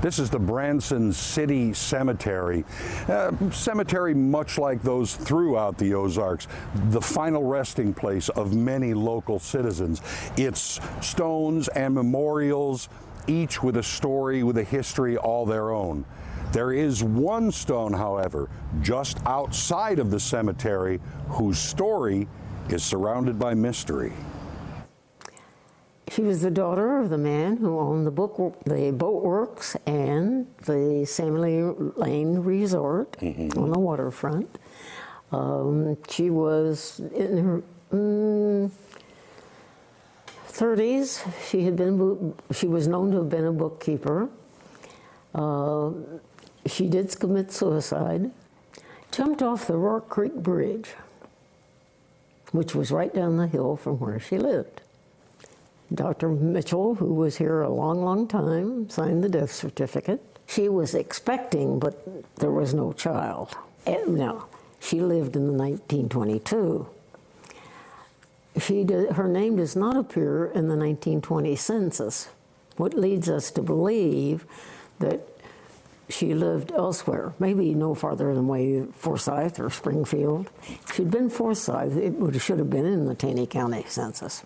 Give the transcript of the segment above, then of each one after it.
This is the Branson City Cemetery. Cemetery much like those throughout the Ozarks, the final resting place of many local citizens. It's stones and memorials, each with a story, with a history all their own. There is one stone, however, just outside of the cemetery, whose story is surrounded by mystery. She was the daughter of the man who owned the boatworks and the Samuel Lane Resort on the waterfront. She was in her 30s. She was known to have been a bookkeeper. She did commit suicide. Jumped off the Rock Creek Bridge, which was right down the hill from where she lived. Dr. Mitchell, who was here a long, long time, signed the death certificate. She was expecting, but there was no child. No, she lived in 1922. Her name does not appear in the 1920 census, what leads us to believe that she lived elsewhere, maybe no farther than way Forsyth or Springfield. If she'd been Forsyth, it should have been in the Taney County census.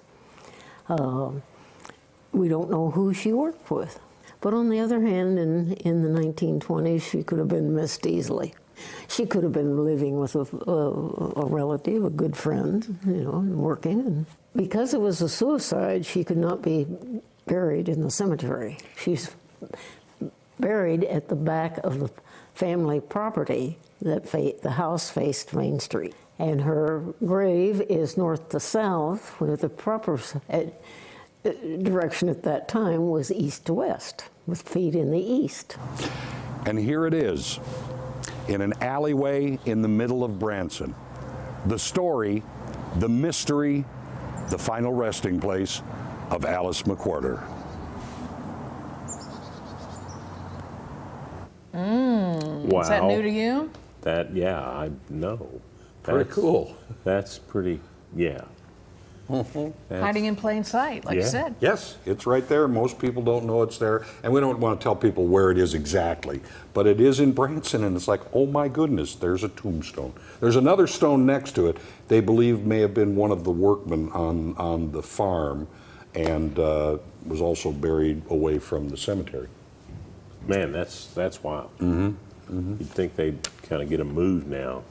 We don't know who she worked with. But on the other hand, in the 1920s, she could have been missed easily. She could have been living with a relative, a good friend, you know, and working. And because it was a suicide, she could not be buried in the cemetery. She's buried at the back of the family property that the house faced Main Street. And her grave is north to south, where the proper direction at that time was east to west, with feet in the east. And here it is, in an alleyway in the middle of Branson. The story, the mystery, the final resting place of Alice McWhorter. Wow. Is that new to you? Yeah, I know. Pretty cool. That's pretty, yeah. Hiding in plain sight, like you said. Yes, it's right there. Most people don't know it's there. And we don't want to tell people where it is exactly. But it is in Branson, and it's like, oh my goodness, there's a tombstone. There's another stone next to it they believe may have been one of the workmen on the farm, and was also buried away from the cemetery. Man, that's wild. You'd think they'd kind of get a move now,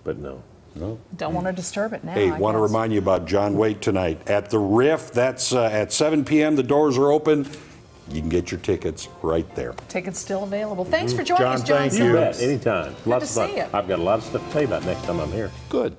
but no. No. Don't want to disturb it now. Hey, I want to guess. remind you about John Waite tonight at the Riff. That's at 7 p.m. The doors are open. You can get your tickets right there. Tickets still available. Thanks for joining us, John. Thank you. You bet, anytime. Good to see you. I've got a lot of stuff to tell you about next time I'm here. Good.